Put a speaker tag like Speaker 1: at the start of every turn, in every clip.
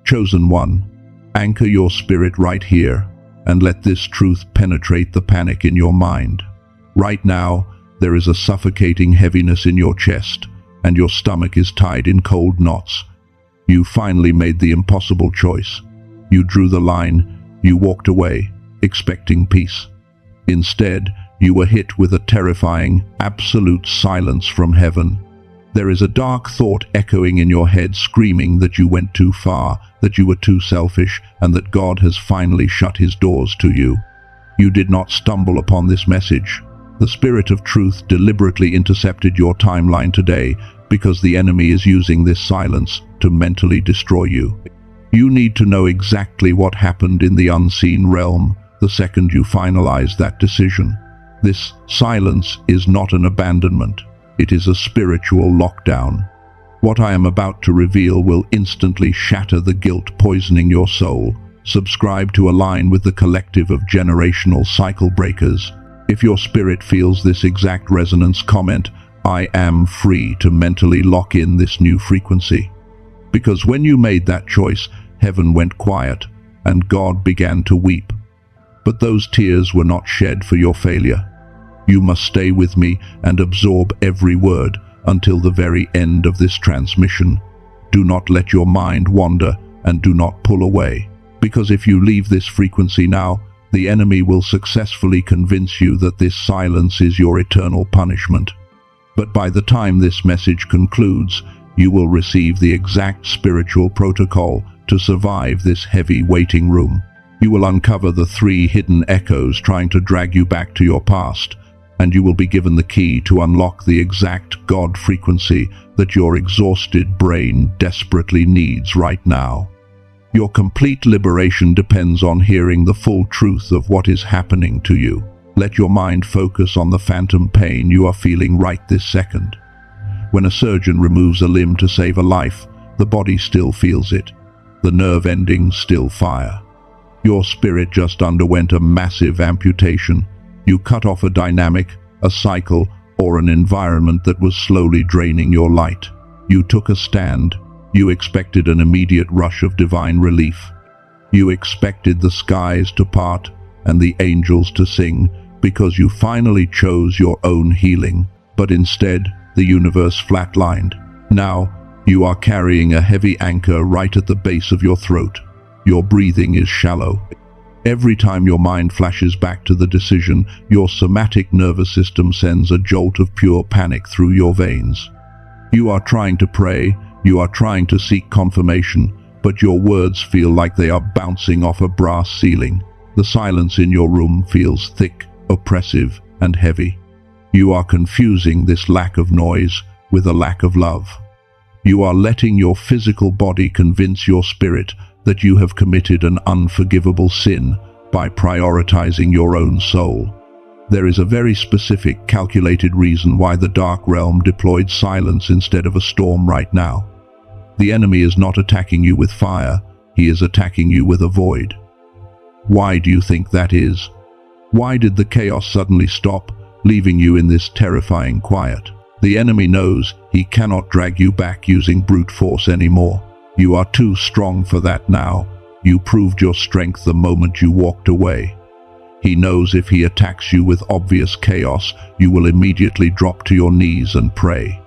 Speaker 1: Chosen one, anchor your spirit right here and let this truth penetrate the panic in your mind. Right now, there is a suffocating heaviness in your chest, and your stomach is tied in cold knots. You finally made the impossible choice. You drew the line, you walked away, expecting peace. Instead, you were hit with a terrifying, absolute silence from heaven. There is a dark thought echoing in your head, screaming that you went too far, that you were too selfish, and that God has finally shut his doors to you. You did not stumble upon this message. The Spirit of Truth deliberately intercepted your timeline today because the enemy is using this silence to mentally destroy you. You need to know exactly what happened in the unseen realm the second you finalize that decision. This silence is not an abandonment. It is a spiritual lockdown. What I am about to reveal will instantly shatter the guilt poisoning your soul. Subscribe to align with the collective of generational cycle breakers. If your spirit feels this exact resonance, comment, "I am free to mentally lock in this new frequency." Because when you made that choice, heaven went quiet and God began to weep. But those tears were not shed for your failure. You must stay with me and absorb every word until the very end of this transmission. Do not let your mind wander and do not pull away, because if you leave this frequency now, the enemy will successfully convince you that this silence is your eternal punishment. But by the time this message concludes, you will receive the exact spiritual protocol to survive this heavy waiting room. You will uncover the 3 hidden echoes trying to drag you back to your past, and you will be given the key to unlock the exact God frequency that your exhausted brain desperately needs right now. Your complete liberation depends on hearing the full truth of what is happening to you. Let your mind focus on the phantom pain you are feeling right this second. When a surgeon removes a limb to save a life, the body still feels it. The nerve endings still fire. Your spirit just underwent a massive amputation. You cut off a dynamic, a cycle, or an environment that was slowly draining your light. You took a stand. You expected an immediate rush of divine relief. You expected the skies to part and the angels to sing because you finally chose your own healing. But instead, the universe flatlined. Now, you are carrying a heavy anchor right at the base of your throat. Your breathing is shallow. Every time your mind flashes back to the decision, your somatic nervous system sends a jolt of pure panic through your veins. You are trying to pray, you are trying to seek confirmation, but your words feel like they are bouncing off a brass ceiling. The silence in your room feels thick, oppressive, and heavy. You are confusing this lack of noise with a lack of love. You are letting your physical body convince your spirit that you have committed an unforgivable sin by prioritizing your own soul. There is a very specific, calculated reason why the dark realm deployed silence instead of a storm right now. The enemy is not attacking you with fire, he is attacking you with a void. Why do you think that is? Why did the chaos suddenly stop, leaving you in this terrifying quiet? The enemy knows he cannot drag you back using brute force anymore. You are too strong for that now. You proved your strength the moment you walked away. He knows if he attacks you with obvious chaos, you will immediately drop to your knees and pray.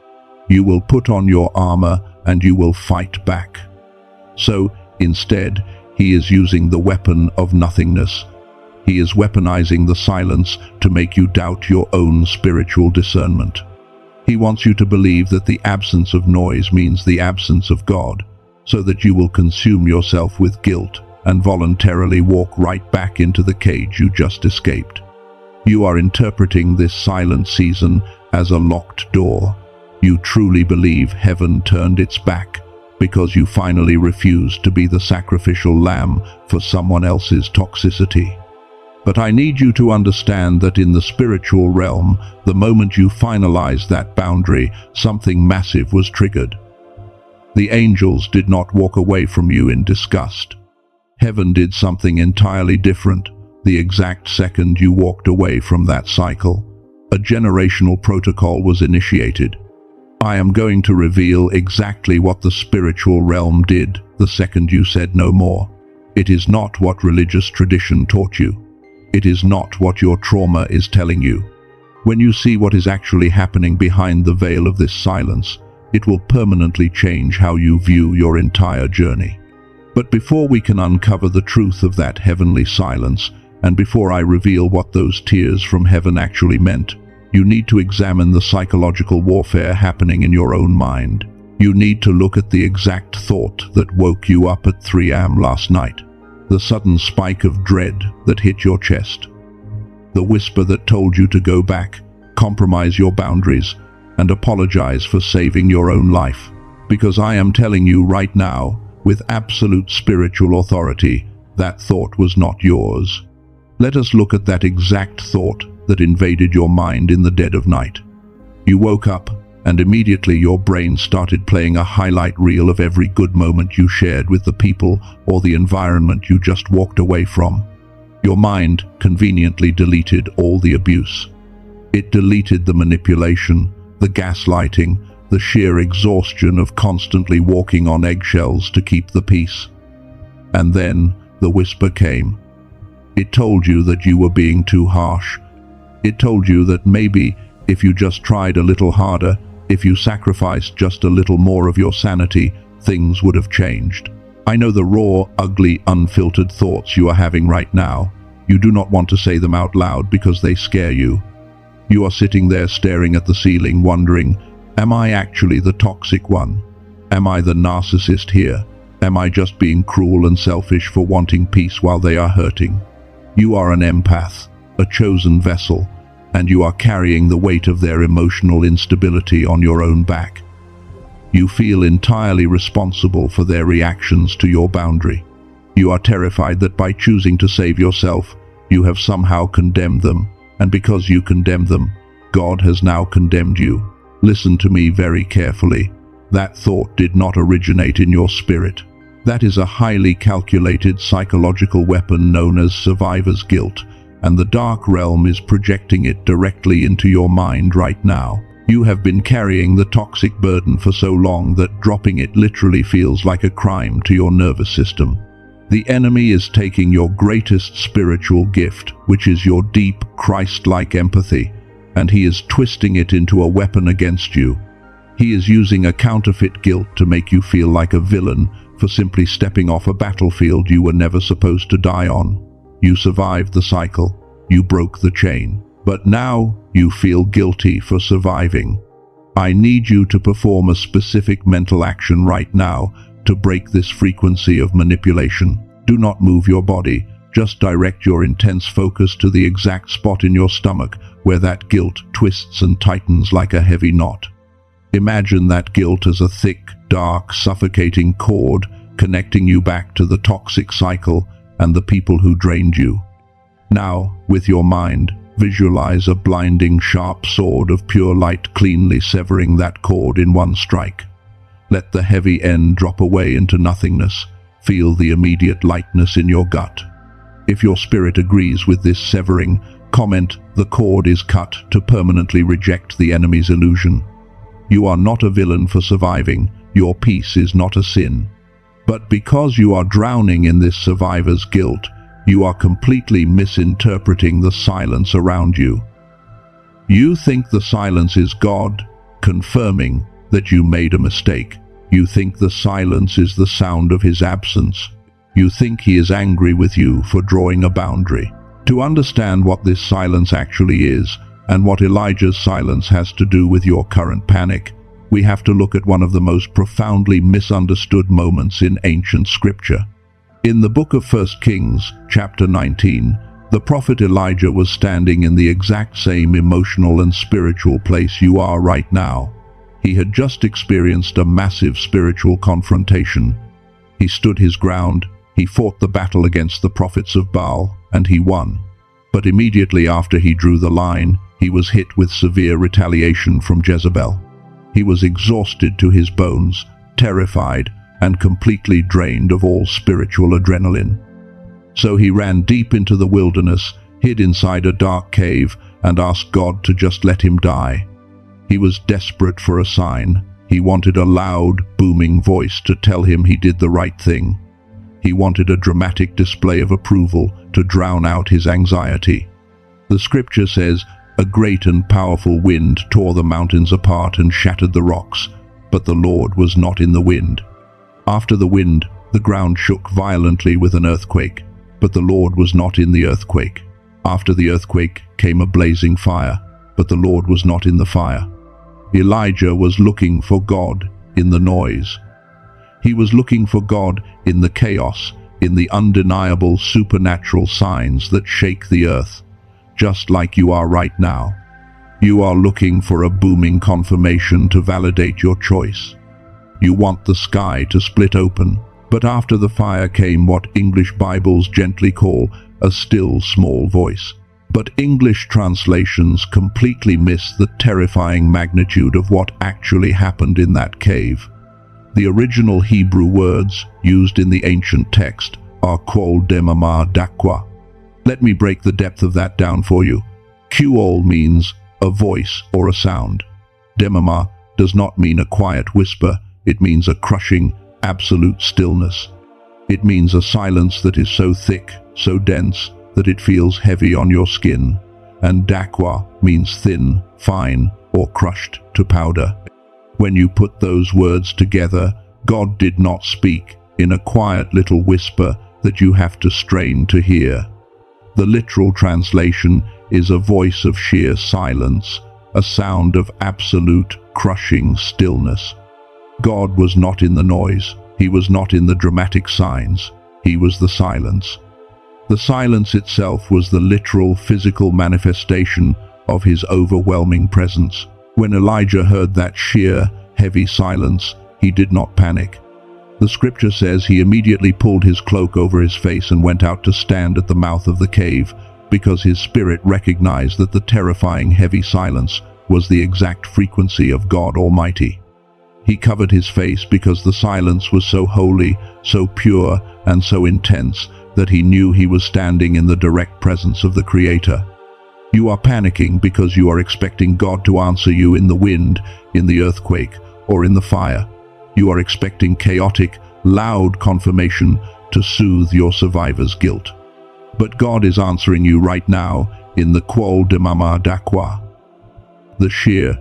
Speaker 1: You will put on your armor and you will fight back. So, instead, he is using the weapon of nothingness. He is weaponizing the silence to make you doubt your own spiritual discernment. He wants you to believe that the absence of noise means the absence of God, so that you will consume yourself with guilt and voluntarily walk right back into the cage you just escaped. You are interpreting this silent season as a locked door. You truly believe heaven turned its back because you finally refused to be the sacrificial lamb for someone else's toxicity. But I need you to understand that in the spiritual realm, the moment you finalized that boundary, something massive was triggered. The angels did not walk away from you in disgust. Heaven did something entirely different the exact second you walked away from that cycle. A generational protocol was initiated. I am going to reveal exactly what the spiritual realm did the second you said no more. It is not what religious tradition taught you. It is not what your trauma is telling you. When you see what is actually happening behind the veil of this silence, it will permanently change how you view your entire journey. But before we can uncover the truth of that heavenly silence, and before I reveal what those tears from heaven actually meant, you need to examine the psychological warfare happening in your own mind. You need to look at the exact thought that woke you up at 3 a.m. last night, the sudden spike of dread that hit your chest, the whisper that told you to go back, compromise your boundaries, and apologize for saving your own life. Because I am telling you right now, with absolute spiritual authority, that thought was not yours. Let us look at that exact thought that invaded your mind in the dead of night. You woke up, and immediately your brain started playing a highlight reel of every good moment you shared with the people or the environment you just walked away from. Your mind conveniently deleted all the abuse. It deleted the manipulation, the gaslighting, the sheer exhaustion of constantly walking on eggshells to keep the peace. And then the whisper came. It told you that you were being too harsh. It told you that maybe if you just tried a little harder, if you sacrificed just a little more of your sanity, things would have changed. I know the raw, ugly, unfiltered thoughts you are having right now. You do not want to say them out loud because they scare you. You are sitting there staring at the ceiling, wondering, am I actually the toxic one? Am I the narcissist here? Am I just being cruel and selfish for wanting peace while they are hurting? You are an empath, a chosen vessel, and you are carrying the weight of their emotional instability on your own back. You feel entirely responsible for their reactions to your boundary. You are terrified that by choosing to save yourself, you have somehow condemned them, and because you condemned them, God has now condemned you. Listen to me very carefully. That thought did not originate in your spirit. That is a highly calculated psychological weapon known as survivor's guilt, and the dark realm is projecting it directly into your mind right now. You have been carrying the toxic burden for so long that dropping it literally feels like a crime to your nervous system. The enemy is taking your greatest spiritual gift, which is your deep, Christ-like empathy, and he is twisting it into a weapon against you. He is using a counterfeit guilt to make you feel like a villain for simply stepping off a battlefield you were never supposed to die on. You survived the cycle, you broke the chain, but now you feel guilty for surviving. I need you to perform a specific mental action right now to break this frequency of manipulation. Do not move your body, just direct your intense focus to the exact spot in your stomach where that guilt twists and tightens like a heavy knot. Imagine that guilt as a thick, dark, suffocating cord connecting you back to the toxic cycle and the people who drained you. Now, with your mind, visualize a blinding, sharp sword of pure light cleanly severing that cord in one strike. Let the heavy end drop away into nothingness. Feel the immediate lightness in your gut. If your spirit agrees with this severing, comment, "The cord is cut," to permanently reject the enemy's illusion. You are not a villain for surviving. Your peace is not a sin. But because you are drowning in this survivor's guilt, you are completely misinterpreting the silence around you. You think the silence is God, confirming that you made a mistake. You think the silence is the sound of his absence. You think he is angry with you for drawing a boundary. To understand what this silence actually is, and what Elijah's silence has to do with your current panic, we have to look at one of the most profoundly misunderstood moments in ancient scripture. In the book of 1 Kings, chapter 19, the prophet Elijah was standing in the exact same emotional and spiritual place you are right now. He had just experienced a massive spiritual confrontation. He stood his ground, he fought the battle against the prophets of Baal, and he won. But immediately after he drew the line, he was hit with severe retaliation from Jezebel. He was exhausted to his bones, terrified, and completely drained of all spiritual adrenaline. So he ran deep into the wilderness, hid inside a dark cave, and asked God to just let him die. He was desperate for a sign. He wanted a loud, booming voice to tell him he did the right thing. He wanted a dramatic display of approval to drown out his anxiety. The scripture says, "A great and powerful wind tore the mountains apart and shattered the rocks, but the Lord was not in the wind." After the wind, the ground shook violently with an earthquake, but the Lord was not in the earthquake. After the earthquake came a blazing fire, but the Lord was not in the fire. Elijah was looking for God in the noise. He was looking for God in the chaos, in the undeniable supernatural signs that shake the earth, just like you are right now. You are looking for a booming confirmation to validate your choice. You want the sky to split open, but after the fire came what English Bibles gently call a still small voice. But English translations completely miss the terrifying magnitude of what actually happened in that cave. The original Hebrew words used in the ancient text are Quol Demama Dakwa. Let me break the depth of that down for you. Quol means a voice or a sound. Demama does not mean a quiet whisper, it means a crushing, absolute stillness. It means a silence that is so thick, so dense, that it feels heavy on your skin. And Dakwa means thin, fine, or crushed to powder. When you put those words together, God did not speak in a quiet little whisper that you have to strain to hear. The literal translation is a voice of sheer silence, a sound of absolute, crushing stillness. God was not in the noise. He was not in the dramatic signs. He was the silence. The silence itself was the literal physical manifestation of his overwhelming presence. When Elijah heard that sheer, heavy silence, he did not panic. The scripture says he immediately pulled his cloak over his face and went out to stand at the mouth of the cave, because his spirit recognized that the terrifying heavy silence was the exact frequency of God Almighty. He covered his face because the silence was so holy, so pure, and so intense that he knew he was standing in the direct presence of the Creator. You are panicking because you are expecting God to answer you in the wind, in the earthquake, or in the fire. You are expecting chaotic, loud confirmation to soothe your survivor's guilt. But God is answering you right now in the Quol Demama Dakwa. The sheer,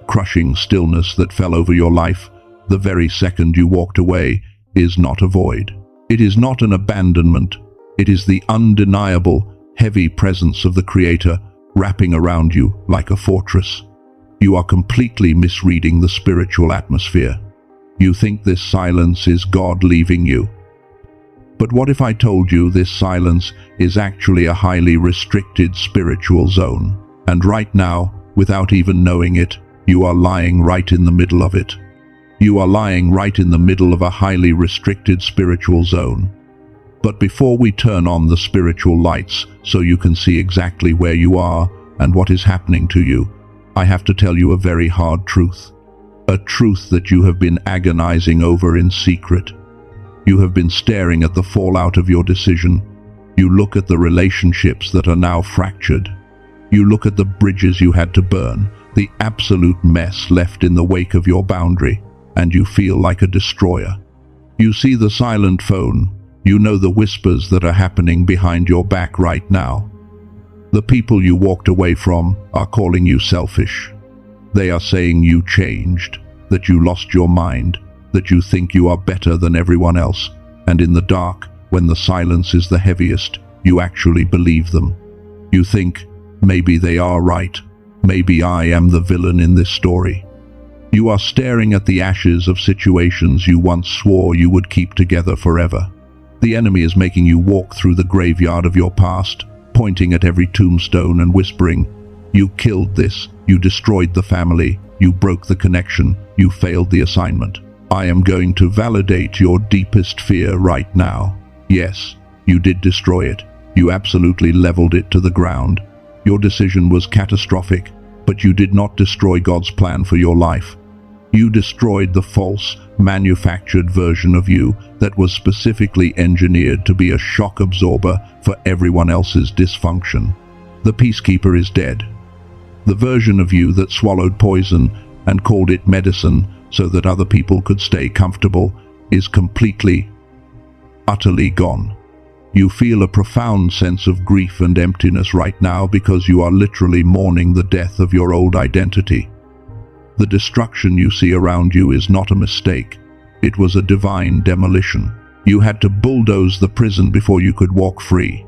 Speaker 1: crushing stillness that fell over your life the very second you walked away is not a void. It is not an abandonment. It is the undeniable, heavy presence of the Creator wrapping around you like a fortress. You are completely misreading the spiritual atmosphere. You think this silence is God leaving you. But what if I told you this silence is actually a highly restricted spiritual zone? And right now, without even knowing it, you are lying right in the middle of it. You are lying right in the middle of a highly restricted spiritual zone. But before we turn on the spiritual lights so you can see exactly where you are and what is happening to you, I have to tell you a very hard truth. A truth that you have been agonizing over in secret. You have been staring at the fallout of your decision. You look at the relationships that are now fractured. You look at the bridges you had to burn, the absolute mess left in the wake of your boundary, and you feel like a destroyer. You see the silent phone. You know the whispers that are happening behind your back right now. The people you walked away from are calling you selfish. They are saying you changed, that you lost your mind, that you think you are better than everyone else, and in the dark, when the silence is the heaviest, you actually believe them. You think, maybe they are right, maybe I am the villain in this story. You are staring at the ashes of situations you once swore you would keep together forever. The enemy is making you walk through the graveyard of your past, pointing at every tombstone and whispering, "You killed this, you destroyed the family, you broke the connection, you failed the assignment." I am going to validate your deepest fear right now. Yes, you did destroy it. You absolutely leveled it to the ground. Your decision was catastrophic, but you did not destroy God's plan for your life. You destroyed the false, manufactured version of you that was specifically engineered to be a shock absorber for everyone else's dysfunction. The peacekeeper is dead. The version of you that swallowed poison and called it medicine so that other people could stay comfortable is completely, utterly gone. You feel a profound sense of grief and emptiness right now because you are literally mourning the death of your old identity. The destruction you see around you is not a mistake. It was a divine demolition. You had to bulldoze the prison before you could walk free.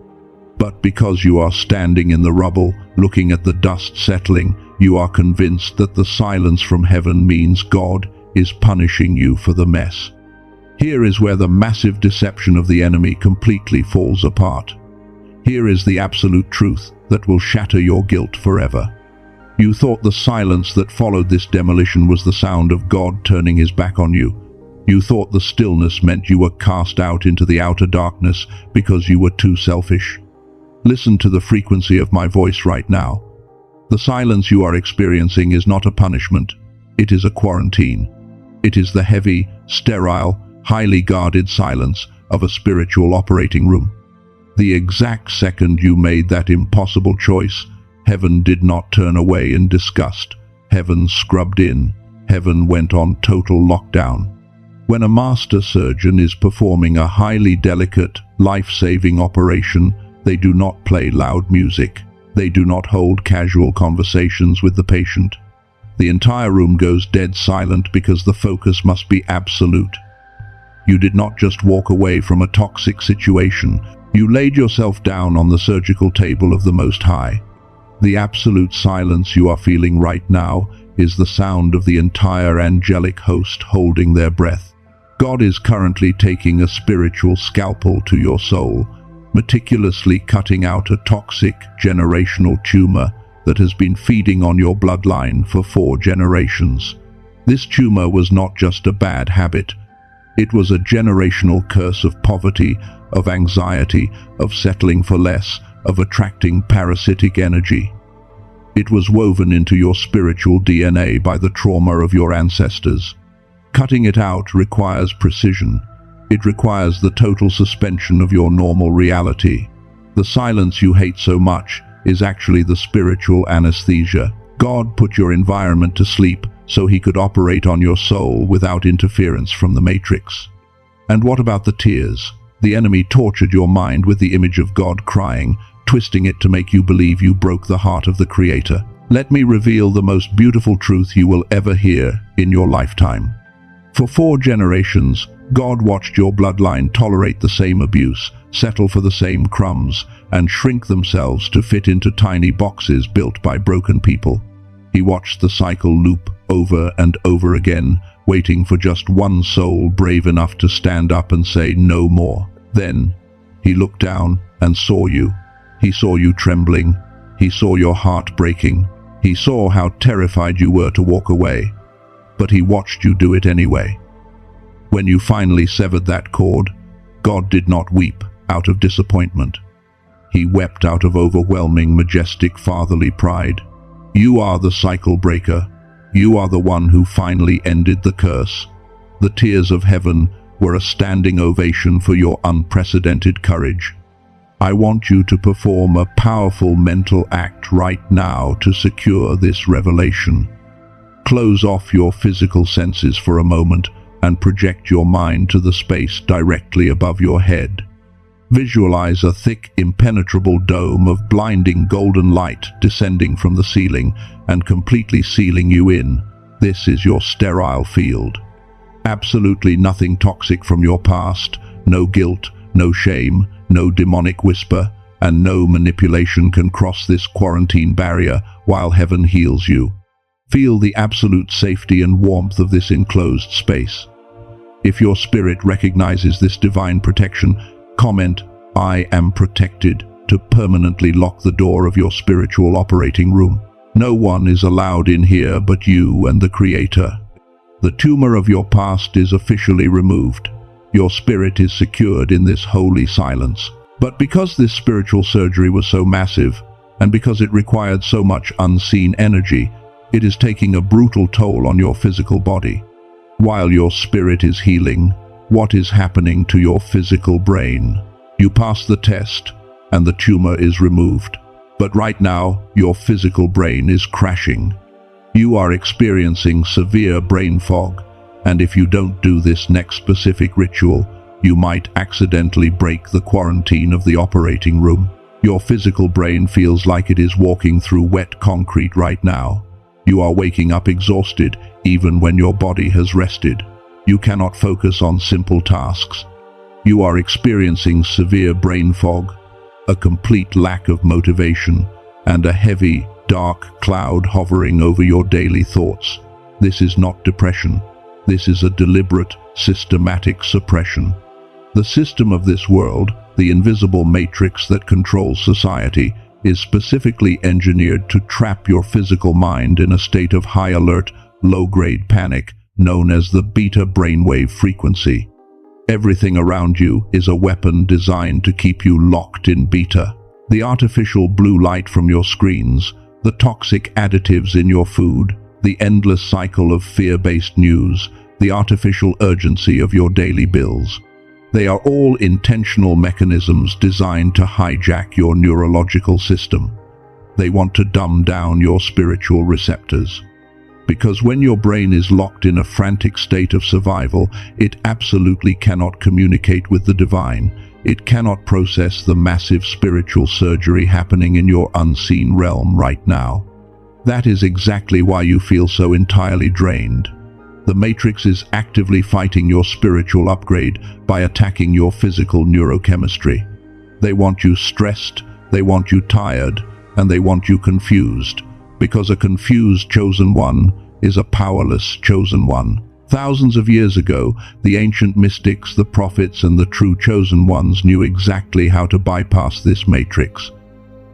Speaker 1: But because you are standing in the rubble, looking at the dust settling, you are convinced that the silence from heaven means God is punishing you for the mess. Here is where the massive deception of the enemy completely falls apart. Here is the absolute truth that will shatter your guilt forever. You thought the silence that followed this demolition was the sound of God turning his back on you. You thought the stillness meant you were cast out into the outer darkness because you were too selfish. Listen to the frequency of my voice right now. The silence you are experiencing is not a punishment. It is a quarantine. It is the heavy, sterile, highly guarded silence of a spiritual operating room. The exact second you made that impossible choice, heaven did not turn away in disgust. Heaven scrubbed in. Heaven went on total lockdown. When a master surgeon is performing a highly delicate, life-saving operation, they do not play loud music. They do not hold casual conversations with the patient. The entire room goes dead silent because the focus must be absolute. You did not just walk away from a toxic situation. You laid yourself down on the surgical table of the Most High. The absolute silence you are feeling right now is the sound of the entire angelic host holding their breath. God is currently taking a spiritual scalpel to your soul, meticulously cutting out a toxic generational tumor that has been feeding on your bloodline for 4 generations. This tumor was not just a bad habit. It was a generational curse of poverty, of anxiety, of settling for less, of attracting parasitic energy. It was woven into your spiritual DNA by the trauma of your ancestors. Cutting it out requires precision. It requires the total suspension of your normal reality. The silence you hate so much is actually the spiritual anesthesia. God put your environment to sleep so he could operate on your soul without interference from the matrix. And what about the tears? The enemy tortured your mind with the image of God crying, twisting it to make you believe you broke the heart of the Creator. Let me reveal the most beautiful truth you will ever hear in your lifetime. For 4 generations, God watched your bloodline tolerate the same abuse, settle for the same crumbs, and shrink themselves to fit into tiny boxes built by broken people. He watched the cycle loop over and over again, waiting for just one soul brave enough to stand up and say no more. Then, he looked down and saw you. He saw you trembling. He saw your heart breaking. He saw how terrified you were to walk away. But he watched you do it anyway. When you finally severed that cord, God did not weep out of disappointment. He wept out of overwhelming, majestic fatherly pride. You are the cycle breaker. You are the one who finally ended the curse. The tears of heaven were a standing ovation for your unprecedented courage. I want you to perform a powerful mental act right now to secure this revelation. Close off your physical senses for a moment and project your mind to the space directly above your head. Visualize a thick, impenetrable dome of blinding golden light descending from the ceiling and completely sealing you in. This is your sterile field. Absolutely nothing toxic from your past, no guilt, no shame, no demonic whisper, and no manipulation can cross this quarantine barrier while heaven heals you. Feel the absolute safety and warmth of this enclosed space. If your spirit recognizes this divine protection, comment, "I am protected," to permanently lock the door of your spiritual operating room. No one is allowed in here but you and the Creator. The tumor of your past is officially removed. Your spirit is secured in this holy silence. But because this spiritual surgery was so massive, and because it required so much unseen energy, it is taking a brutal toll on your physical body. While your spirit is healing, what is happening to your physical brain? You pass the test, and the tumor is removed. But right now, your physical brain is crashing. You are experiencing severe brain fog, and if you don't do this next specific ritual, you might accidentally break the quarantine of the operating room. Your physical brain feels like it is walking through wet concrete right now. You are waking up exhausted, even when your body has rested. You cannot focus on simple tasks. You are experiencing severe brain fog, a complete lack of motivation, and a heavy, dark cloud hovering over your daily thoughts. This is not depression. This is a deliberate, systematic suppression. The system of this world, the invisible matrix that controls society, is specifically engineered to trap your physical mind in a state of high alert, low-grade panic, known as the beta brainwave frequency. Everything around you is a weapon designed to keep you locked in beta. The artificial blue light from your screens, the toxic additives in your food, the endless cycle of fear-based news, the artificial urgency of your daily bills. They are all intentional mechanisms designed to hijack your neurological system. They want to dumb down your spiritual receptors. Because when your brain is locked in a frantic state of survival, it absolutely cannot communicate with the divine. It cannot process the massive spiritual surgery happening in your unseen realm right now. That is exactly why you feel so entirely drained. The Matrix is actively fighting your spiritual upgrade by attacking your physical neurochemistry. They want you stressed, they want you tired, and they want you confused, because a confused chosen one is a powerless chosen one. Thousands of years ago, the ancient mystics, the prophets, and the true chosen ones knew exactly how to bypass this matrix.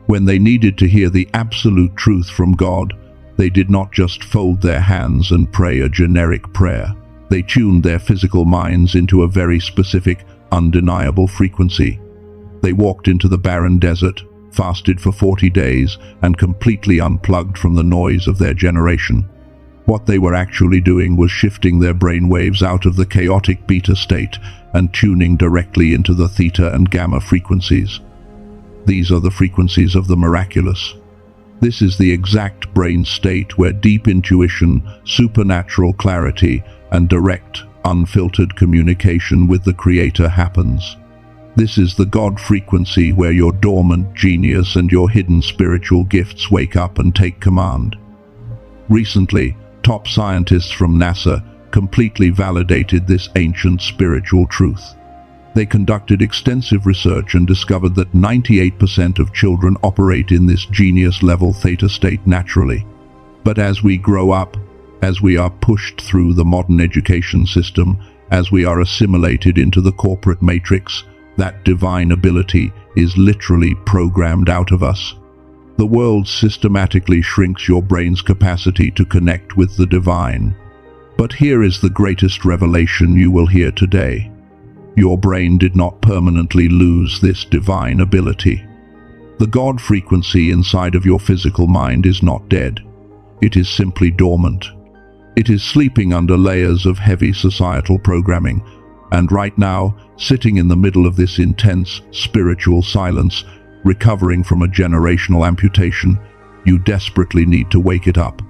Speaker 1: When they needed to hear the absolute truth from God, they did not just fold their hands and pray a generic prayer. They tuned their physical minds into a very specific, undeniable frequency. They walked into the barren desert, fasted for 40 days, and completely unplugged from the noise of their generation. What they were actually doing was shifting their brain waves out of the chaotic beta state and tuning directly into the theta and gamma frequencies. These are the frequencies of the miraculous. This is the exact brain state where deep intuition, supernatural clarity, and direct, unfiltered communication with the Creator happens. This is the God frequency where your dormant genius and your hidden spiritual gifts wake up and take command. Recently, top scientists from NASA completely validated this ancient spiritual truth. They conducted extensive research and discovered that 98% of children operate in this genius-level theta state naturally. But as we grow up, as we are pushed through the modern education system, as we are assimilated into the corporate matrix, that divine ability is literally programmed out of us. The world systematically shrinks your brain's capacity to connect with the divine. But here is the greatest revelation you will hear today. Your brain did not permanently lose this divine ability. The God frequency inside of your physical mind is not dead. It is simply dormant. It is sleeping under layers of heavy societal programming, and right now, sitting in the middle of this intense spiritual silence, recovering from a generational amputation, you desperately need to wake it up.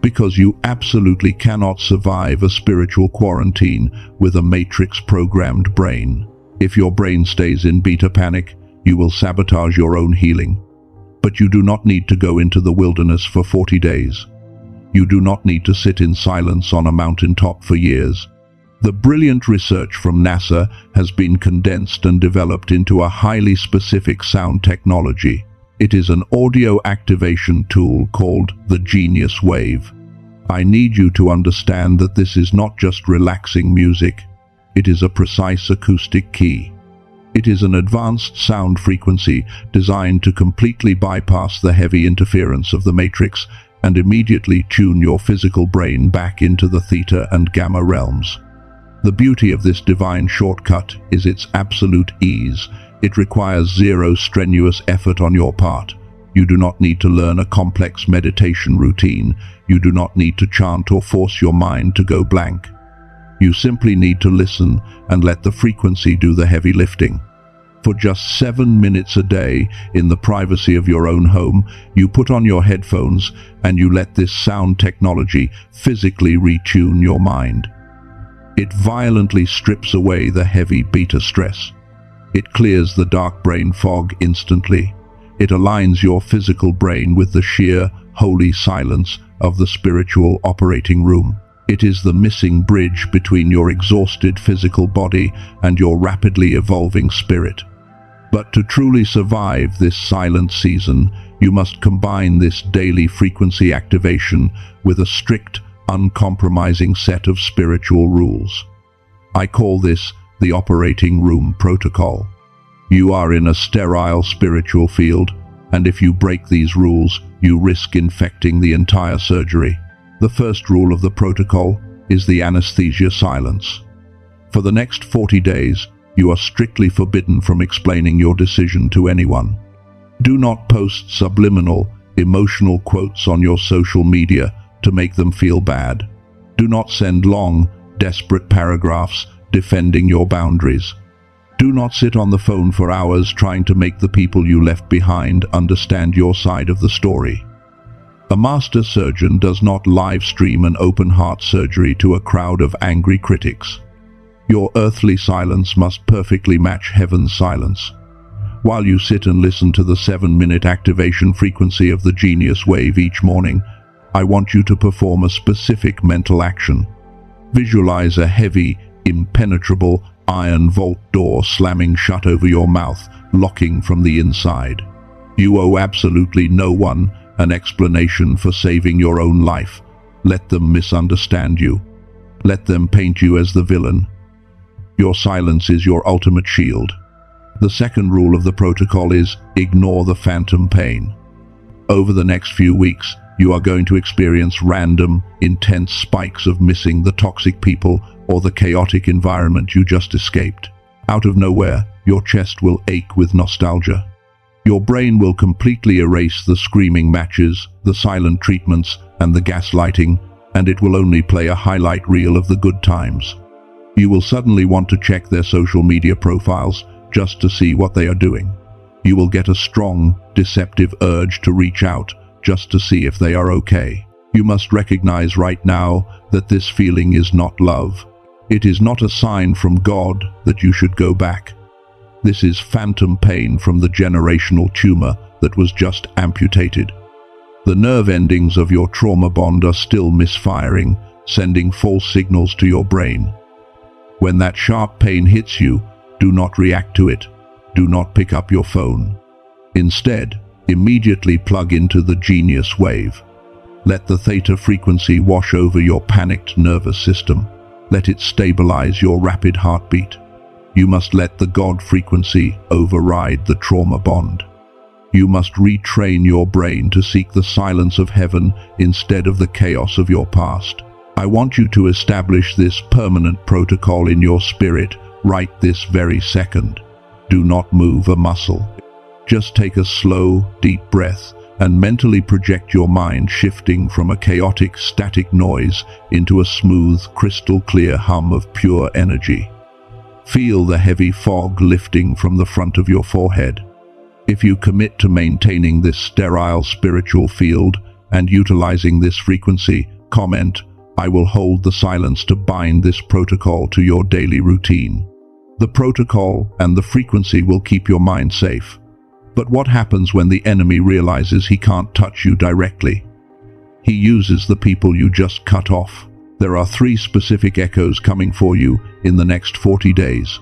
Speaker 1: Because you absolutely cannot survive a spiritual quarantine with a matrix-programmed brain. If your brain stays in beta panic, you will sabotage your own healing. But you do not need to go into the wilderness for 40 days. You do not need to sit in silence on a mountaintop for years. The brilliant research from NASA has been condensed and developed into a highly specific sound technology. It is an audio activation tool called the Genius Wave. I need you to understand that this is not just relaxing music. It is a precise acoustic key. It is an advanced sound frequency designed to completely bypass the heavy interference of the matrix and immediately tune your physical brain back into the theta and gamma realms. The beauty of this divine shortcut is its absolute ease. It requires zero strenuous effort on your part. You do not need to learn a complex meditation routine. You do not need to chant or force your mind to go blank. You simply need to listen and let the frequency do the heavy lifting. For just 7 minutes a day, in the privacy of your own home, you put on your headphones and you let this sound technology physically retune your mind. It violently strips away the heavy beta stress. It clears the dark brain fog instantly. It aligns your physical brain with the sheer, holy silence of the spiritual operating room. It is the missing bridge between your exhausted physical body and your rapidly evolving spirit. But to truly survive this silent season, you must combine this daily frequency activation with a strict, uncompromising set of spiritual rules. I call this the operating room protocol. You are in a sterile spiritual field, and if you break these rules, you risk infecting the entire surgery. The first rule of the protocol is the anesthesia silence. For the next 40 days, you are strictly forbidden from explaining your decision to anyone. Do not post subliminal, emotional quotes on your social media to make them feel bad. Do not send long, desperate paragraphs defending your boundaries. Do not sit on the phone for hours trying to make the people you left behind understand your side of the story. A master surgeon does not live stream an open-heart surgery to a crowd of angry critics. Your earthly silence must perfectly match heaven's silence. While you sit and listen to the 7-minute activation frequency of the genius wave each morning, I want you to perform a specific mental action. Visualize a heavy, impenetrable iron vault door slamming shut over your mouth, locking from the inside. You owe absolutely no one an explanation for saving your own life. Let them misunderstand you. Let them paint you as the villain. Your silence is your ultimate shield. The second rule of the protocol is ignore the phantom pain. Over the next few weeks, you are going to experience random, intense spikes of missing the toxic people or the chaotic environment you just escaped. Out of nowhere, your chest will ache with nostalgia. Your brain will completely erase the screaming matches, the silent treatments, and the gaslighting, and it will only play a highlight reel of the good times. You will suddenly want to check their social media profiles just to see what they are doing. You will get a strong, deceptive urge to reach out just to see if they are okay. You must recognize right now that this feeling is not love. It is not a sign from God that you should go back. This is phantom pain from the generational tumor that was just amputated. The nerve endings of your trauma bond are still misfiring, sending false signals to your brain. When that sharp pain hits you, do not react to it. Do not pick up your phone. Instead, immediately plug into the genius wave. Let the theta frequency wash over your panicked nervous system. Let it stabilize your rapid heartbeat. You must let the God frequency override the trauma bond. You must retrain your brain to seek the silence of heaven instead of the chaos of your past. I want you to establish this permanent protocol in your spirit right this very second. Do not move a muscle. Just take a slow, deep breath and mentally project your mind shifting from a chaotic, static noise into a smooth, crystal-clear hum of pure energy. Feel the heavy fog lifting from the front of your forehead. If you commit to maintaining this sterile spiritual field and utilizing this frequency, comment, "I will hold the silence to bind this protocol to your daily routine." The protocol and the frequency will keep your mind safe. But what happens when the enemy realizes he can't touch you directly? He uses the people you just cut off. There are 3 specific echoes coming for you in the next 40 days.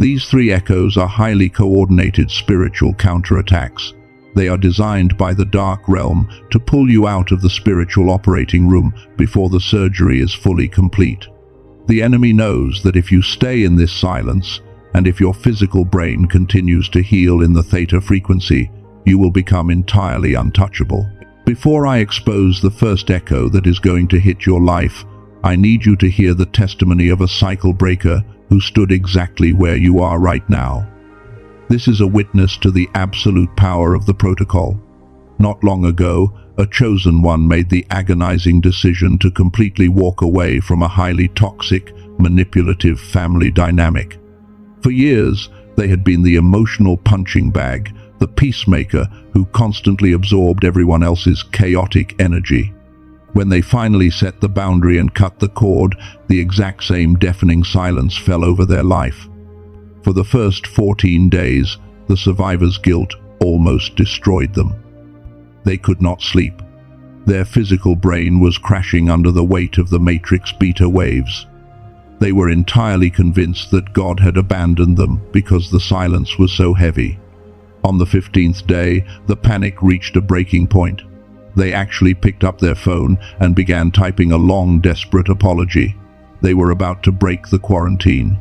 Speaker 1: These 3 echoes are highly coordinated spiritual counterattacks. They are designed by the dark realm to pull you out of the spiritual operating room before the surgery is fully complete. The enemy knows that if you stay in this silence, and if your physical brain continues to heal in the theta frequency, you will become entirely untouchable. Before I expose the first echo that is going to hit your life, I need you to hear the testimony of a cycle breaker who stood exactly where you are right now. This is a witness to the absolute power of the protocol. Not long ago, a chosen one made the agonizing decision to completely walk away from a highly toxic, manipulative family dynamic. For years, They had been the emotional punching bag, the peacemaker who constantly absorbed everyone else's chaotic energy. When they finally set the boundary and cut the cord, the exact same deafening silence fell over their life. For the first 14 days, the survivor's guilt almost destroyed them. They could not sleep. Their physical brain was crashing under the weight of the Matrix beta waves. They were entirely convinced that God had abandoned them because the silence was so heavy. On the 15th day, the panic reached a breaking point. They actually picked up their phone and began typing a long, desperate apology. They were about to break the quarantine.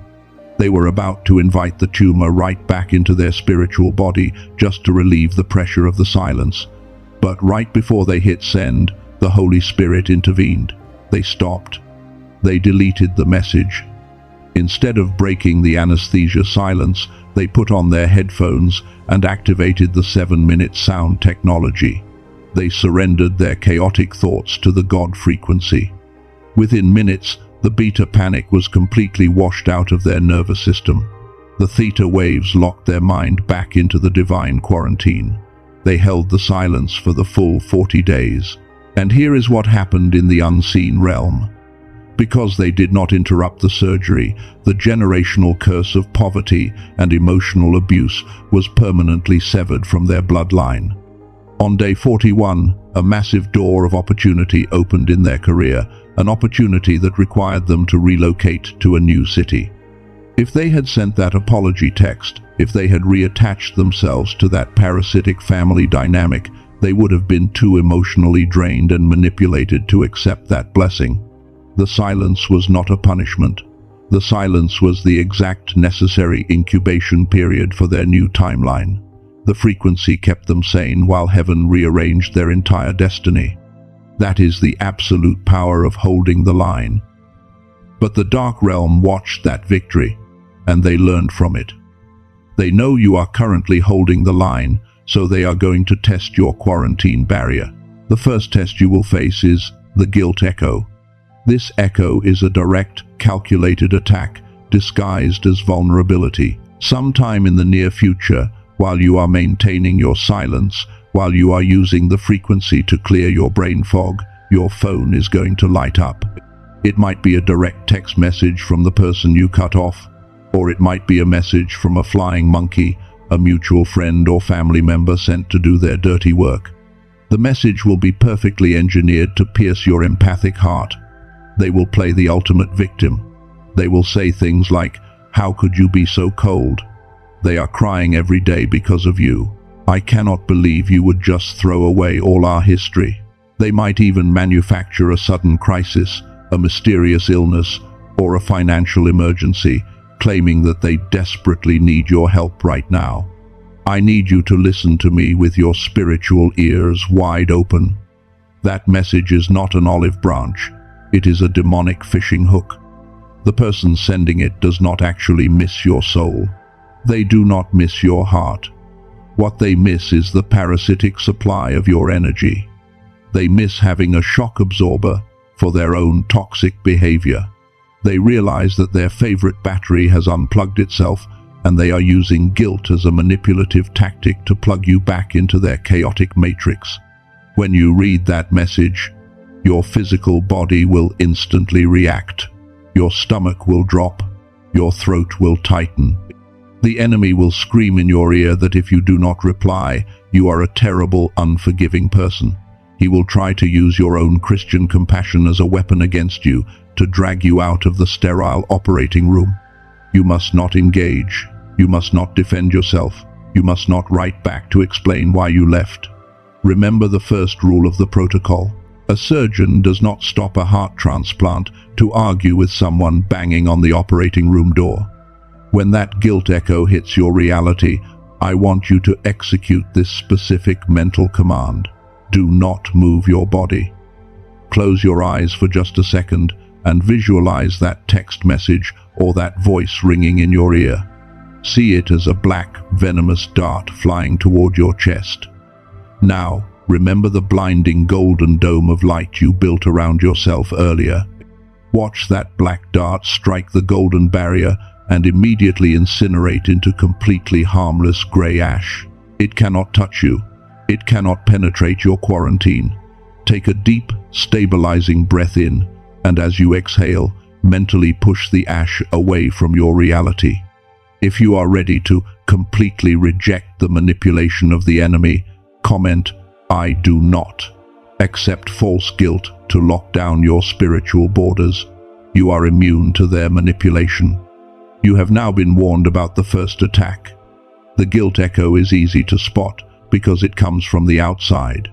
Speaker 1: They were about to invite the tumor right back into their spiritual body just to relieve the pressure of the silence. But right before they hit send, the Holy Spirit intervened. They stopped. They deleted the message. Instead of breaking the anesthesia silence, they put on their headphones and activated the 7-minute sound technology. They surrendered their chaotic thoughts to the God frequency. Within minutes, the beta panic was completely washed out of their nervous system. The theta waves locked their mind back into the divine quarantine. They held the silence for the full 40 days. And here is what happened in the unseen realm. Because they did not interrupt the surgery, the generational curse of poverty and emotional abuse was permanently severed from their bloodline. On day 41, a massive door of opportunity opened in their career, an opportunity that required them to relocate to a new city. If they had sent that apology text, if they had reattached themselves to that parasitic family dynamic, they would have been too emotionally drained and manipulated to accept that blessing. The silence was not a punishment. The silence was the exact necessary incubation period for their new timeline. The frequency kept them sane while heaven rearranged their entire destiny. That is the absolute power of holding the line. But the dark realm watched that victory, and they learned from it. They know you are currently holding the line, so they are going to test your quarantine barrier. The first test you will face is the guilt echo. This echo is a direct, calculated attack disguised as vulnerability. Sometime in the near future, while you are maintaining your silence, while you are using the frequency to clear your brain fog, your phone is going to light up. It might be a direct text message from the person you cut off, or it might be a message from a flying monkey, a mutual friend or family member sent to do their dirty work. The message will be perfectly engineered to pierce your empathic heart. They will play the ultimate victim. They will say things like, "How could you be so cold? They are crying every day because of you. I cannot believe you would just throw away all our history." They might even manufacture a sudden crisis, a mysterious illness, or a financial emergency, claiming that they desperately need your help right now. I need you to listen to me with your spiritual ears wide open. That message is not an olive branch. It is a demonic fishing hook. The person sending it does not actually miss your soul. They do not miss your heart. What they miss is the parasitic supply of your energy. They miss having a shock absorber for their own toxic behavior. They realize that their favorite battery has unplugged itself, and they are using guilt as a manipulative tactic to plug you back into their chaotic matrix. When you read that message, your physical body will instantly react. Your stomach will drop. Your throat will tighten. The enemy will scream in your ear that if you do not reply, you are a terrible, unforgiving person. He will try to use your own Christian compassion as a weapon against you, to drag you out of the sterile operating room. You must not engage. You must not defend yourself. You must not write back to explain why you left. Remember the first rule of the protocol. A surgeon does not stop a heart transplant to argue with someone banging on the operating room door. When that guilt echo hits your reality, I want you to execute this specific mental command. Do not move your body. Close your eyes for just a second and visualize that text message or that voice ringing in your ear. See it as a black, venomous dart flying toward your chest. Now, remember the blinding golden dome of light you built around yourself earlier. Watch that black dart strike the golden barrier and immediately incinerate into completely harmless gray ash. It cannot touch you. It cannot penetrate your quarantine. Take a deep, stabilizing breath in, and as you exhale, mentally push the ash away from your reality. If you are ready to completely reject the manipulation of the enemy, comment, "I do not." Accept false guilt to lock down your spiritual borders. You are immune to their manipulation. You have now been warned about the first attack. The guilt echo is easy to spot because it comes from the outside.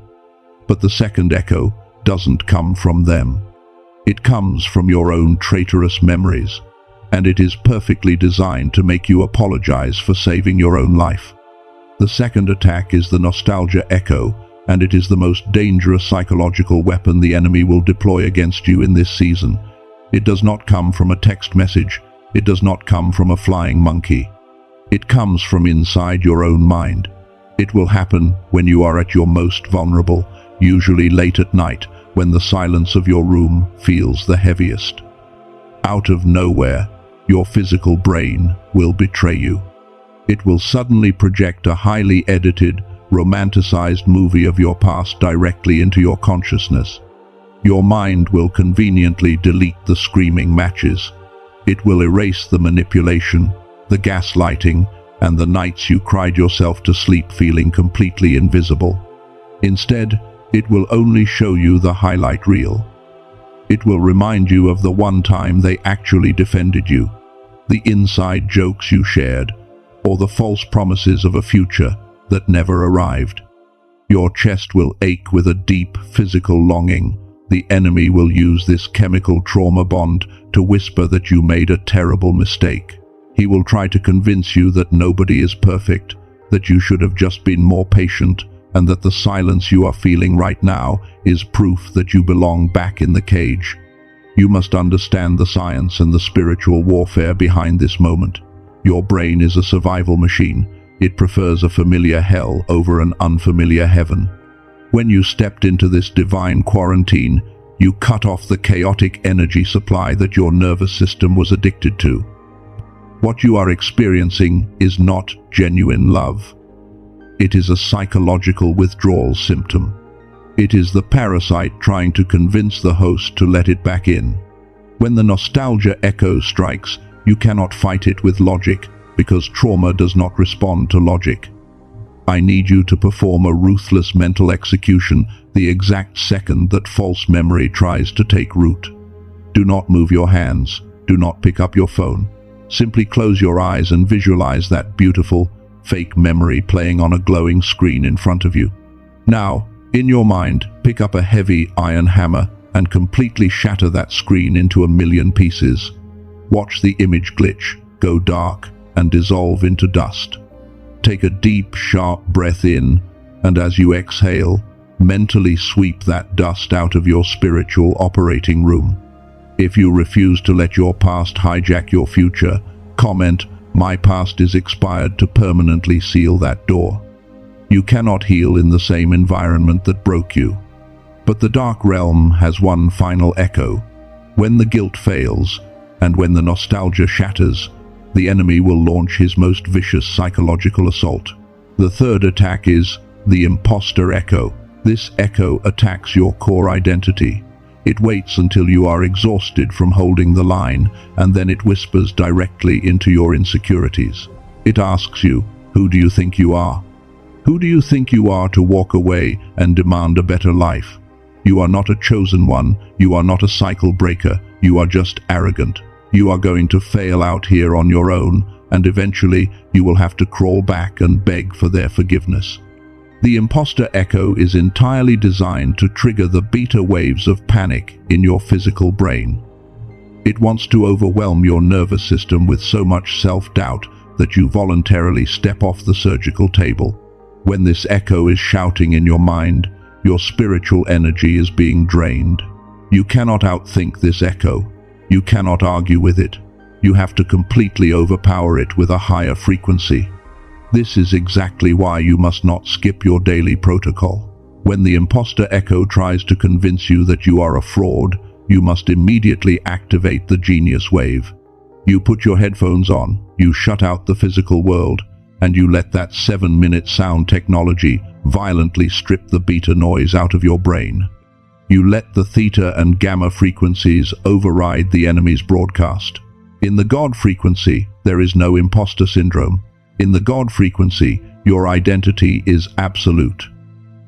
Speaker 1: But the second echo doesn't come from them. It comes from your own traitorous memories, and it is perfectly designed to make you apologize for saving your own life. The second attack is the nostalgia echo, and it is the most dangerous psychological weapon the enemy will deploy against you in this season. It does not come from a text message. It does not come from a flying monkey. It comes from inside your own mind. It will happen when you are at your most vulnerable, usually late at night, when the silence of your room feels the heaviest. Out of nowhere, your physical brain will betray you. It will suddenly project a highly edited, romanticized movie of your past directly into your consciousness. Your mind will conveniently delete the screaming matches. It will erase the manipulation, the gaslighting, and the nights you cried yourself to sleep feeling completely invisible. Instead, it will only show you the highlight reel. It will remind you of the one time they actually defended you, the inside jokes you shared, or the false promises of a future that never arrived. Your chest will ache with a deep physical longing. The enemy will use this chemical trauma bond to whisper that you made a terrible mistake. He will try to convince you that nobody is perfect, that you should have just been more patient, and that the silence you are feeling right now is proof that you belong back in the cage. You must understand the science and the spiritual warfare behind this moment. Your brain is a survival machine. It prefers a familiar hell over an unfamiliar heaven. When you stepped into this divine quarantine, you cut off the chaotic energy supply that your nervous system was addicted to. What you are experiencing is not genuine love. It is a psychological withdrawal symptom. It is the parasite trying to convince the host to let it back in. When the nostalgia echo strikes, you cannot fight it with logic, because trauma does not respond to logic. I need you to perform a ruthless mental execution the exact second that false memory tries to take root. Do not move your hands. Do not pick up your phone. Simply close your eyes and visualize that beautiful, fake memory playing on a glowing screen in front of you. Now, in your mind, pick up a heavy iron hammer and completely shatter that screen into a million pieces. Watch the image glitch, go dark, and dissolve into dust. Take a deep, sharp breath in, and as you exhale, mentally sweep that dust out of your spiritual operating room. If you refuse to let your past hijack your future, comment, "My past is expired," to permanently seal that door. You cannot heal in the same environment that broke you. But the dark realm has one final echo. When the guilt fails, and when the nostalgia shatters, the enemy will launch his most vicious psychological assault. The third attack is the imposter echo. This echo attacks your core identity. It waits until you are exhausted from holding the line, and then it whispers directly into your insecurities. It asks you, who do you think you are? Who do you think you are to walk away and demand a better life? You are not a chosen one. You are not a cycle breaker. You are just arrogant. You are going to fail out here on your own, and eventually you will have to crawl back and beg for their forgiveness. The imposter echo is entirely designed to trigger the beta waves of panic in your physical brain. It wants to overwhelm your nervous system with so much self-doubt that you voluntarily step off the surgical table. When this echo is shouting in your mind, your spiritual energy is being drained. You cannot outthink this echo. You cannot argue with it. You have to completely overpower it with a higher frequency. This is exactly why you must not skip your daily protocol. When the imposter echo tries to convince you that you are a fraud, you must immediately activate the genius wave. You put your headphones on, you shut out the physical world, and you let that 7-minute sound technology violently strip the beta noise out of your brain. You let the theta and gamma frequencies override the enemy's broadcast. In the God frequency, there is no imposter syndrome. In the God frequency, your identity is absolute.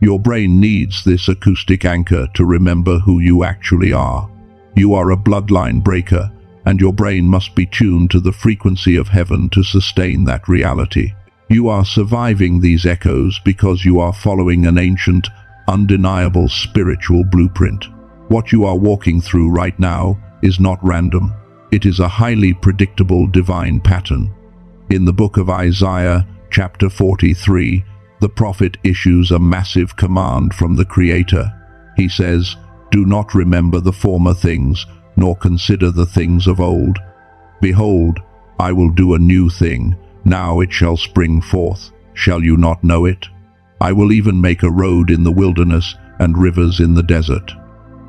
Speaker 1: Your brain needs this acoustic anchor to remember who you actually are. You are a bloodline breaker, and your brain must be tuned to the frequency of heaven to sustain that reality. You are surviving these echoes because you are following an ancient, undeniable spiritual blueprint. What you are walking through right now is not random. It is a highly predictable divine pattern. In the book of Isaiah, chapter 43, the prophet issues a massive command from the Creator. He says, "Do not remember the former things, nor consider the things of old. Behold, I will do a new thing. Now it shall spring forth. Shall you not know it? I will even make a road in the wilderness and rivers in the desert."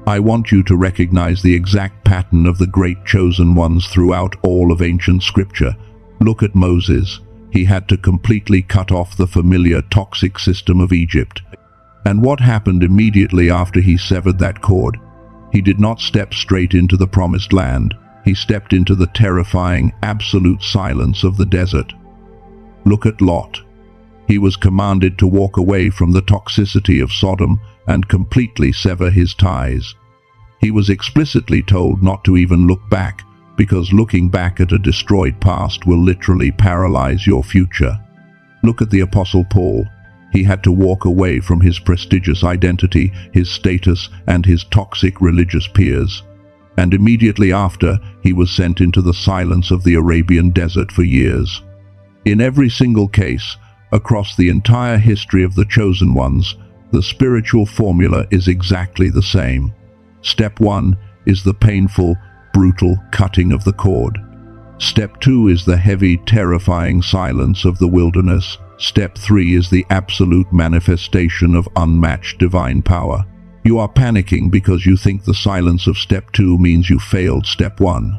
Speaker 1: I want you to recognize the exact pattern of the great chosen ones throughout all of ancient scripture. Look at Moses. He had to completely cut off the familiar toxic system of Egypt. And what happened immediately after he severed that cord? He did not step straight into the promised land. He stepped into the terrifying, absolute silence of the desert. Look at Lot. He was commanded to walk away from the toxicity of Sodom and completely sever his ties. He was explicitly told not to even look back, because looking back at a destroyed past will literally paralyze your future. Look at the Apostle Paul. He had to walk away from his prestigious identity, his status, and his toxic religious peers. And immediately after, he was sent into the silence of the Arabian desert for years. In every single case, across the entire history of the chosen ones, the spiritual formula is exactly the same. Step 1 is the painful, brutal cutting of the cord. Step 2 is the heavy, terrifying silence of the wilderness. Step 3 is the absolute manifestation of unmatched divine power. You are panicking because you think the silence of step 2 means you failed step 1.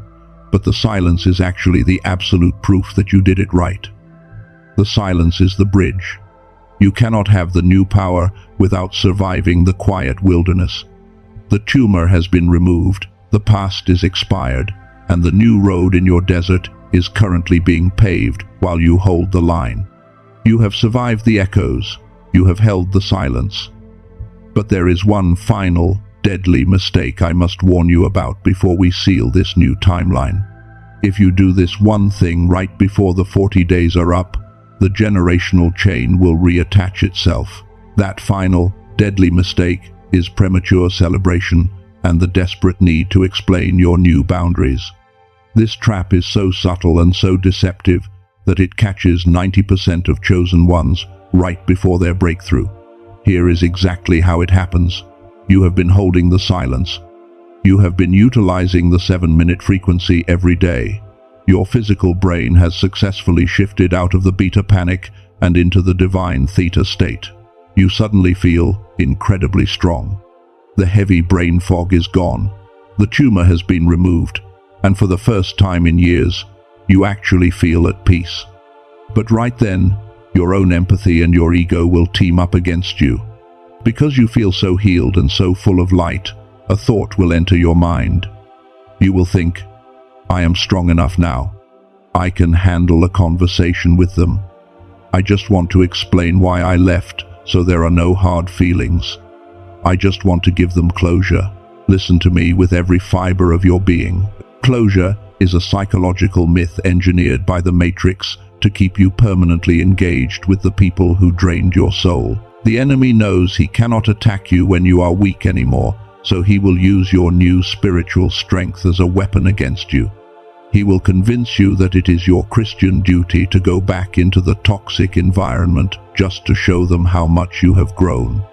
Speaker 1: But the silence is actually the absolute proof that you did it right. The silence is the bridge. You cannot have the new power without surviving the quiet wilderness. The tumor has been removed, the past is expired, and the new road in your desert is currently being paved while you hold the line. You have survived the echoes, you have held the silence. But there is one final, deadly mistake I must warn you about before we seal this new timeline. If you do this one thing right before the 40 days are up, the generational chain will reattach itself. That final, deadly mistake is premature celebration and the desperate need to explain your new boundaries. This trap is so subtle and so deceptive that it catches 90% of chosen ones right before their breakthrough. Here is exactly how it happens. You have been holding the silence. You have been utilizing the 7-minute frequency every day. Your physical brain has successfully shifted out of the beta panic and into the divine theta state. You suddenly feel incredibly strong. The heavy brain fog is gone. The tumor has been removed, and for the first time in years, you actually feel at peace. But right then, your own empathy and your ego will team up against you. Because you feel so healed and so full of light, a thought will enter your mind. You will think, I am strong enough now. I can handle a conversation with them. I just want to explain why I left, so there are no hard feelings. I just want to give them closure. Listen to me with every fiber of your being. Closure is a psychological myth engineered by the Matrix to keep you permanently engaged with the people who drained your soul. The enemy knows he cannot attack you when you are weak anymore, so he will use your new spiritual strength as a weapon against you. He will convince you that it is your Christian duty to go back into the toxic environment just to show them how much you have grown.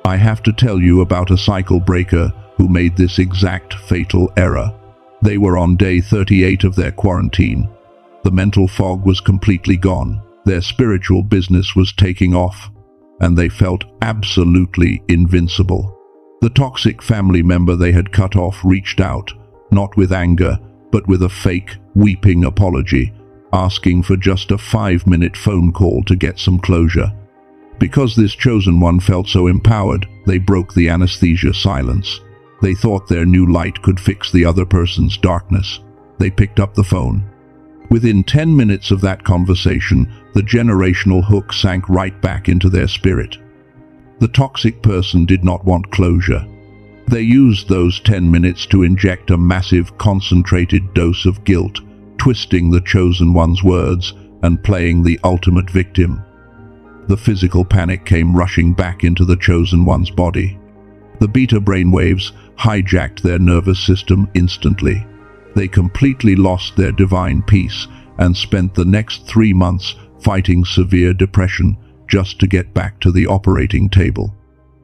Speaker 1: I have to tell you about a cycle breaker who made this exact fatal error. They were on day 38 of their quarantine. The mental fog was completely gone. Their spiritual business was taking off, and they felt absolutely invincible. The toxic family member they had cut off reached out, not with anger, but with a fake, weeping apology, asking for just a 5-minute phone call to get some closure. Because this chosen one felt so empowered, they broke the anesthesia silence. They thought their new light could fix the other person's darkness. They picked up the phone. Within 10 minutes of that conversation, the generational hook sank right back into their spirit. The toxic person did not want closure. They used those 10 minutes to inject a massive, concentrated dose of guilt, twisting the chosen one's words and playing the ultimate victim. The physical panic came rushing back into the chosen one's body. The beta brainwaves hijacked their nervous system instantly. They completely lost their divine peace and spent the next 3 months fighting severe depression just to get back to the operating table.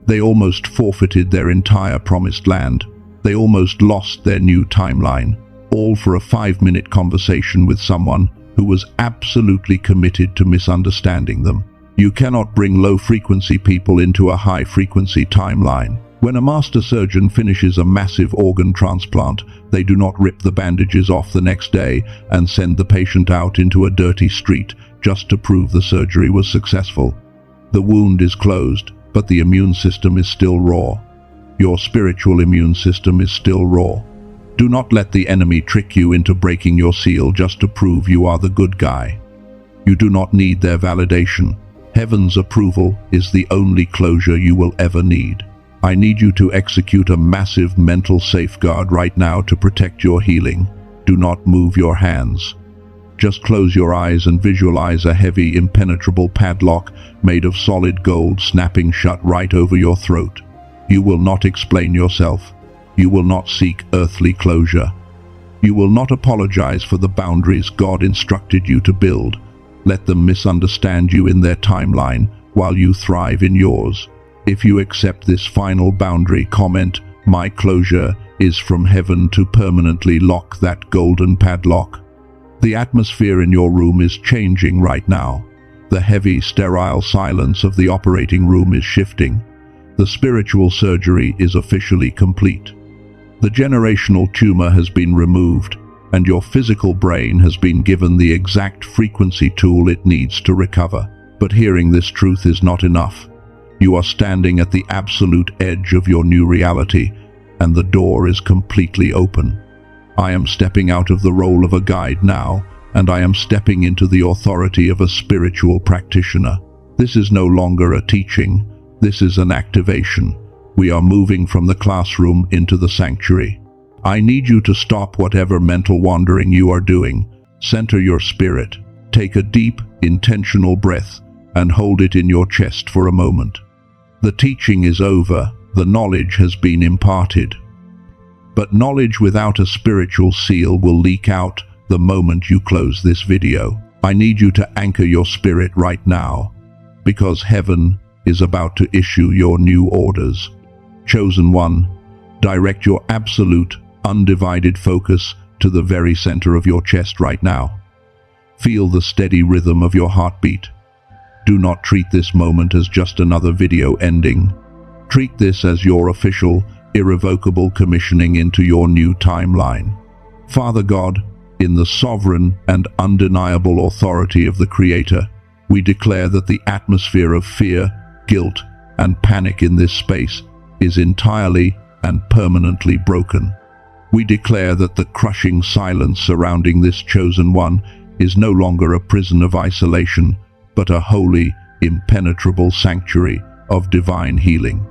Speaker 1: They almost forfeited their entire promised land. They almost lost their new timeline, all for a 5-minute conversation with someone who was absolutely committed to misunderstanding them. You cannot bring low-frequency people into a high-frequency timeline. When a master surgeon finishes a massive organ transplant, they do not rip the bandages off the next day and send the patient out into a dirty street just to prove the surgery was successful. The wound is closed, but the immune system is still raw. Your spiritual immune system is still raw. Do not let the enemy trick you into breaking your seal just to prove you are the good guy. You do not need their validation. Heaven's approval is the only closure you will ever need. I need you to execute a massive mental safeguard right now to protect your healing. Do not move your hands. Just close your eyes and visualize a heavy, impenetrable padlock made of solid gold snapping shut right over your throat. You will not explain yourself. You will not seek earthly closure. You will not apologize for the boundaries God instructed you to build. Let them misunderstand you in their timeline while you thrive in yours. If you accept this final boundary, comment, "My closure is from heaven," to permanently lock that golden padlock. The atmosphere in your room is changing right now. The heavy, sterile silence of the operating room is shifting. The spiritual surgery is officially complete. The generational tumor has been removed, and your physical brain has been given the exact frequency tool it needs to recover. But hearing this truth is not enough. You are standing at the absolute edge of your new reality, and the door is completely open. I am stepping out of the role of a guide now, and I am stepping into the authority of a spiritual practitioner. This is no longer a teaching. This is an activation. We are moving from the classroom into the sanctuary. I need you to stop whatever mental wandering you are doing. Center your spirit. Take a deep, intentional breath and hold it in your chest for a moment. The teaching is over. The knowledge has been imparted. But knowledge without a spiritual seal will leak out the moment you close this video. I need you to anchor your spirit right now, because heaven is about to issue your new orders. Chosen one, direct your absolute, undivided focus to the very center of your chest right now. Feel the steady rhythm of your heartbeat. Do not treat this moment as just another video ending. Treat this as your official, irrevocable commissioning into your new timeline. Father God, in the sovereign and undeniable authority of the Creator, we declare that the atmosphere of fear, guilt, and panic in this space is entirely and permanently broken. We declare that the crushing silence surrounding this chosen one is no longer a prison of isolation, but a holy, impenetrable sanctuary of divine healing.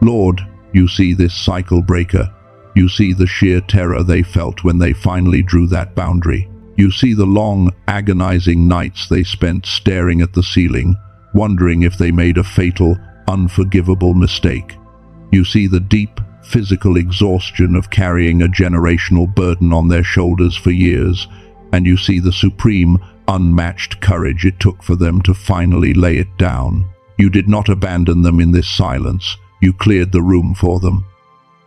Speaker 1: Lord, you see this cycle breaker. You see the sheer terror they felt when they finally drew that boundary. You see the long, agonizing nights they spent staring at the ceiling, wondering if they made a fatal, unforgivable mistake. You see the deep, physical exhaustion of carrying a generational burden on their shoulders for years, and you see the supreme, unmatched courage it took for them to finally lay it down. You did not abandon them in this silence. You cleared the room for them.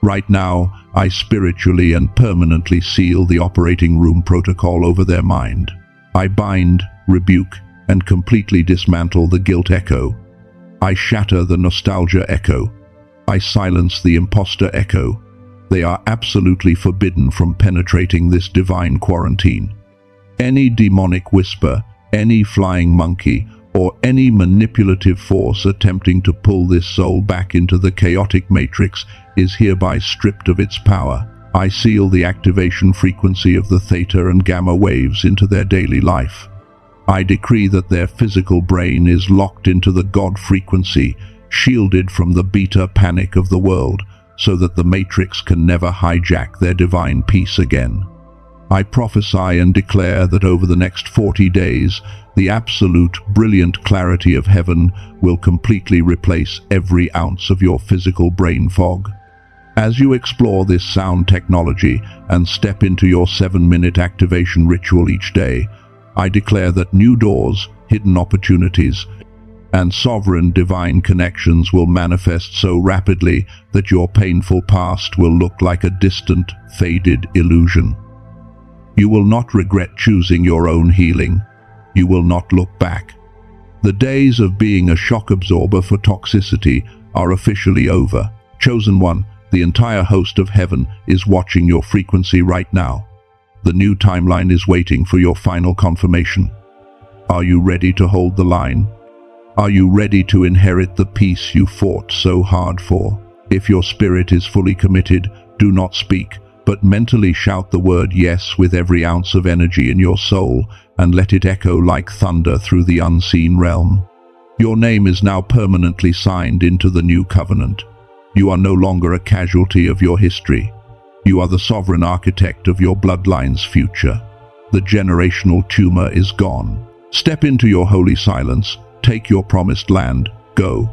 Speaker 1: Right now, I spiritually and permanently seal the operating room protocol over their mind. I bind, rebuke, and completely dismantle the guilt echo. I shatter the nostalgia echo. I silence the imposter echo. They are absolutely forbidden from penetrating this divine quarantine. Any demonic whisper, any flying monkey, or any manipulative force attempting to pull this soul back into the chaotic matrix is hereby stripped of its power. I seal the activation frequency of the theta and gamma waves into their daily life. I decree that their physical brain is locked into the God frequency, shielded from the beta panic of the world, so that the matrix can never hijack their divine peace again. I prophesy and declare that over the next 40 days, the absolute, brilliant clarity of heaven will completely replace every ounce of your physical brain fog. As you explore this sound technology and step into your 7-minute activation ritual each day, I declare that new doors, hidden opportunities, and sovereign divine connections will manifest so rapidly that your painful past will look like a distant, faded illusion. You will not regret choosing your own healing. You will not look back. The days of being a shock absorber for toxicity are officially over. Chosen one, the entire host of heaven is watching your frequency right now. The new timeline is waiting for your final confirmation. Are you ready to hold the line? Are you ready to inherit the peace you fought so hard for? If your spirit is fully committed, do not speak, but mentally shout the word yes with every ounce of energy in your soul and let it echo like thunder through the unseen realm. Your name is now permanently signed into the new covenant. You are no longer a casualty of your history. You are the sovereign architect of your bloodline's future. The generational tumor is gone. Step into your holy silence. Take your promised land. Go.